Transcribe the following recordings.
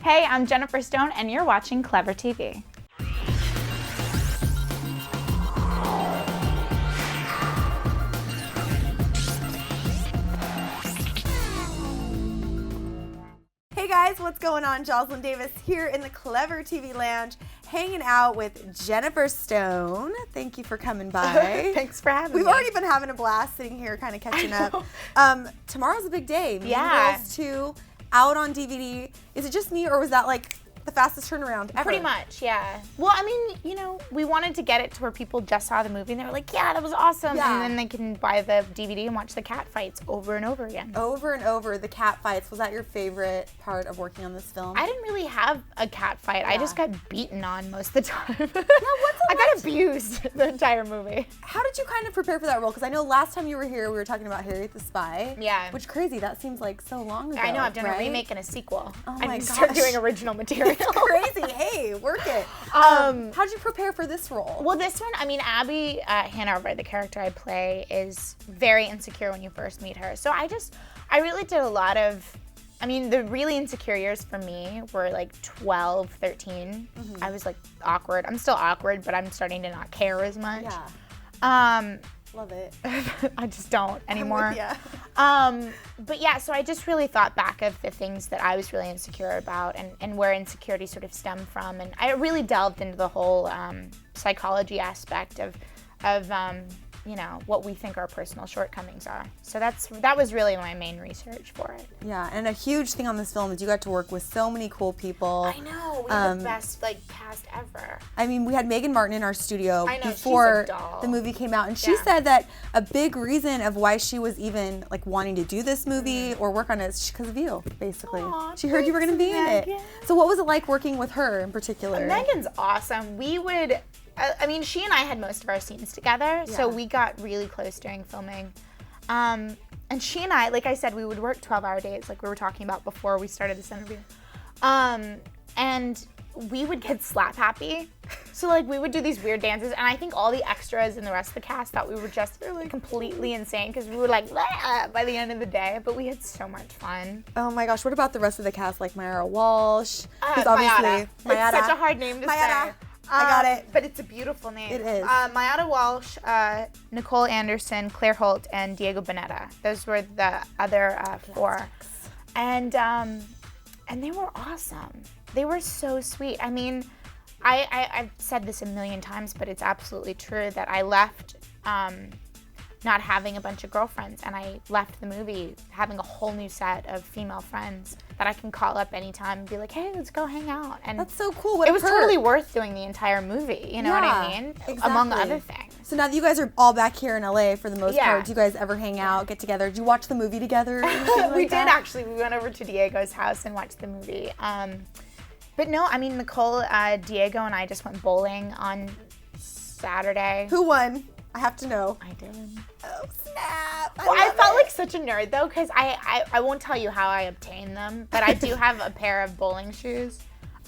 Hey, I'm Jennifer Stone, and you're watching Clever TV. Hey guys, what's going on? Jocelyn Davis here in the Clever TV Lounge, hanging out with Jennifer Stone. Thank you for coming by. Thanks for having me. We've already been having a blast sitting here, kind of catching up. Tomorrow's a big day. Meaghan Girls 2 out on DVD. Is it just me, or was that like the fastest turnaround ever? Pretty much, yeah. Well, I mean, you know, we wanted to get it to where people just saw the movie and they were like, yeah, that was awesome. Yeah. And then they can buy the DVD and watch the cat fights over and over again. Over and over, the cat fights. Was that your favorite part of working on this film? I didn't really have a cat fight. Yeah. I just got beaten on most of the time. Yeah, what's it I got abused the entire movie. How did you kind of prepare for that role? Because I know last time you were here, we were talking about Harriet the Spy. Yeah. Which crazy, that seems like so long ago. I know, I've done right? a remake and a sequel. Oh I my need to start gosh. doing original material. It's crazy. Hey, work it. How'd you prepare for this role? Well, this one, I mean, Abby Hanover, the character I play, is very insecure when you first meet her. So I really did a lot of, I mean, the really insecure years for me were like 12, 13. Mm-hmm. I was like awkward. I'm still awkward, but I'm starting to not care as much. Yeah. Love it. I just don't anymore. I'm with But yeah, so I just really thought back of the things that I was really insecure about and where insecurity sort of stemmed from. And I really delved into the whole psychology aspect of you know, what we think our personal shortcomings are. So that was really my main research for it. Yeah, and a huge thing on this film is you got to work with so many cool people. I know, we had the best cast ever. I mean, we had Meaghan Martin in our studio I know, before she's a doll. the movie came out, and she Yeah. said that a big reason of why she was even like wanting to do this movie or work on it is because of you, basically. Aw, She heard you were going to be in it. Meaghan. So what was it like working with her in particular? Megan's awesome. We would, I mean, she and I had most of our scenes together, so Yeah. we got really close during filming. And she and I, like I said, we would work 12-hour days, like we were talking about before we started this interview. And we would get slap happy. So like we would do these weird dances, and I think all the extras and the rest of the cast thought we were just completely insane because we were like "Blah," by the end of the day, but we had so much fun. Oh my gosh, what about the rest of the cast, like Myra Walsh? Who's Mayada. It's such a hard name to Mayada. say. I got it. But it's a beautiful name. It is. Mayada Walsh, Nicole Anderson, Claire Holt, and Diego Bonetta. Those were the other four. And they were awesome. They were so sweet. I mean, I've said this a million times, but it's absolutely true that I left not having a bunch of girlfriends, and I left the movie having a whole new set of female friends that I can call up anytime and be like, hey, let's go hang out. And That's so cool. What it a was perk. totally worth doing the entire movie, you know what I mean? Among exactly. other things. So now that you guys are all back here in LA for the most Yeah. part, do you guys ever hang out, get together? Did you watch the movie together? Or anything like We did that? actually. We went over to Diego's house and watched the movie. But no, I mean, Nicole, Diego, and I just went bowling on Saturday. Who won? I have to know. I did. Oh, snap. Well, I love felt it. like such a nerd, though, because I won't tell you how I obtained them, but I do have a pair of bowling shoes.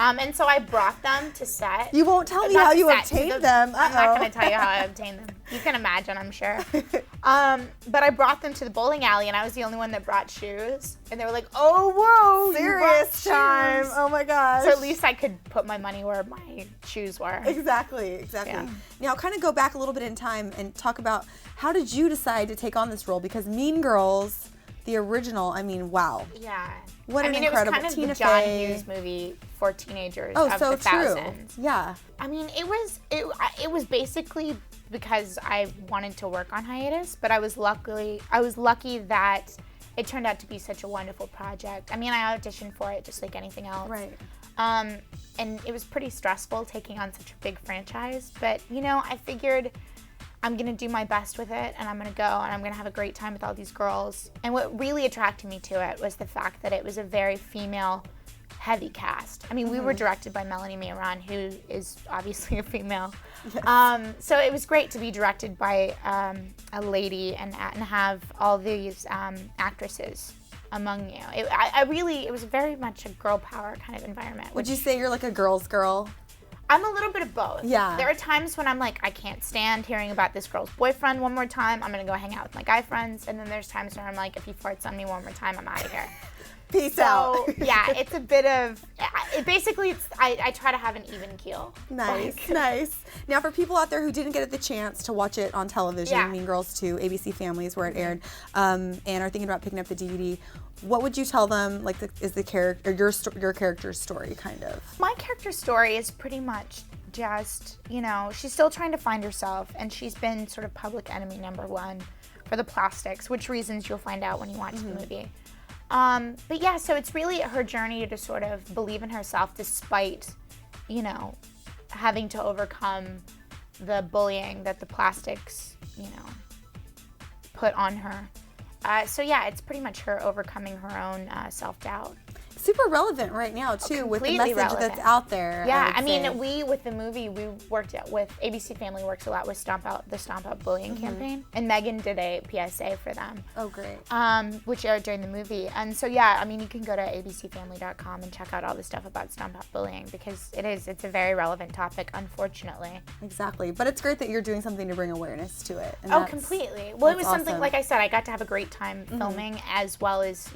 And so I brought them to set. You won't tell me Not how to you set, to obtained the- them. I'm not Uh-oh. going to tell you how I obtained them. You can imagine, I'm sure. But I brought them to the bowling alley, and I was the only one that brought shoes. And they were like, oh, whoa, you brought Serious time. shoes. Oh my gosh. So at least I could put my money where my shoes were. Exactly. Yeah. Now, kind of go back a little bit in time and talk about how did you decide to take on this role? Because Mean Girls, the original, I mean, wow. Yeah. What an I mean, incredible it was kind Tina of the John Fey. Hughes movie for teenagers Oh, of so the true. thousands. Yeah. I mean, it was basically because I wanted to work on hiatus, but I was lucky that it turned out to be such a wonderful project. I mean, I auditioned for it just like anything else. Right. And it was pretty stressful taking on such a big franchise, but you know, I figured I'm gonna do my best with it, and I'm gonna go, and I'm gonna have a great time with all these girls. And what really attracted me to it was the fact that it was a very female-heavy cast. I mean, we were directed by Melanie Meaghan, who is obviously a female. Yes. So it was great to be directed by a lady and have all these actresses among you. It was very much a girl power kind of environment. Would you say you're like a girl's girl? I'm a little bit of both. Yeah. There are times when I'm like, I can't stand hearing about this girl's boyfriend one more time. I'm going to go hang out with my guy friends. And then there's times where I'm like, if he farts on me one more time, I'm out of here. Peace out. Yeah, it's a bit of, I try to have an even keel. Nice. Now, for people out there who didn't get the chance to watch it on television, Mean Girls 2, ABC Family is where it aired, and are thinking about picking up the DVD, what would you tell them, like, is the character, your character's story, kind of? My character's story is pretty much just, she's still trying to find herself, and she's been sort of public enemy #1 for the plastics, which reasons you'll find out when you watch the movie. But yeah, so it's really her journey to sort of believe in herself despite, having to overcome the bullying that the plastics, put on her. So yeah, it's pretty much her overcoming her own self-doubt. Super relevant right now too, with the message that's out there. Yeah, I mean, with the movie, we worked with ABC Family works a lot with the Stomp Out Bullying campaign, and Meaghan did a PSA for them. Oh, great. Which aired during the movie, and so yeah, I mean, you can go to abcfamily.com and check out all the stuff about Stomp Out Bullying because it's a very relevant topic, unfortunately. Exactly, but it's great that you're doing something to bring awareness to it. And completely. Well, it was something, like I said, I got to have a great time filming as well as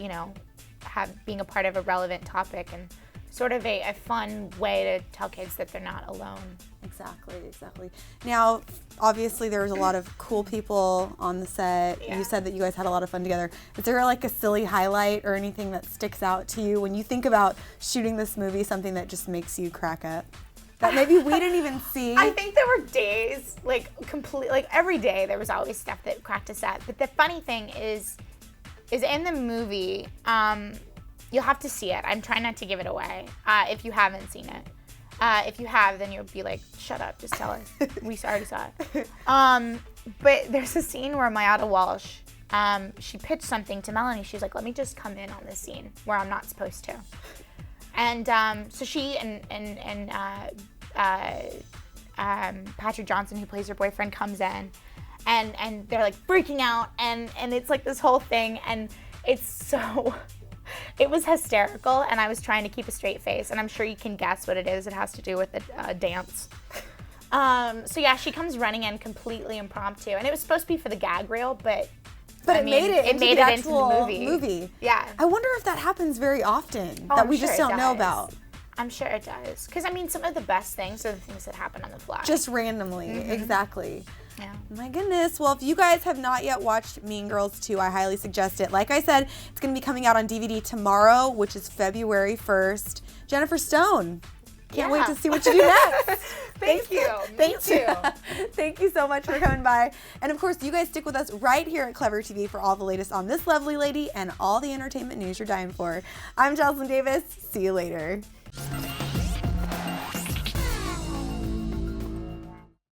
being a part of a relevant topic and sort of a fun way to tell kids that they're not alone. Exactly. Now, obviously there was a lot of cool people on the set. Yeah. You said that you guys had a lot of fun together. Is there like a silly highlight or anything that sticks out to you when you think about shooting this movie, something that just makes you crack up? That maybe we didn't even see? I think there were days, every day there was always stuff that cracked us up. But the funny thing is in the movie, you'll have to see it. I'm trying not to give it away if you haven't seen it. If you have, then you'll be like, shut up, just tell us. We already saw it. But there's a scene where Mayada Walsh, she pitched something to Melanie. She's like, let me just come in on this scene where I'm not supposed to. And so she and Patrick Johnson, who plays her boyfriend, comes in. And they're like freaking out, and it's like this whole thing, and it was hysterical, and I was trying to keep a straight face, and I'm sure you can guess what it is. It has to do with the dance. So yeah, she comes running in completely impromptu, and it was supposed to be for the gag reel, but it made it into the movie. Yeah. I wonder if that happens very often that we just don't know about. I'm sure it does, because I mean, some of the best things are the things that happen on the fly. Just randomly, exactly. Yeah. My goodness. Well, if you guys have not yet watched Mean Girls 2, I highly suggest it. Like I said, it's going to be coming out on DVD tomorrow, which is February 1st. Jennifer Stone, can't wait to see what you do next. Thank you. Thank you. Thank you so much for coming by. And of course, you guys stick with us right here at Clever TV for all the latest on this lovely lady and all the entertainment news you're dying for. I'm Jocelyn Davis. See you later.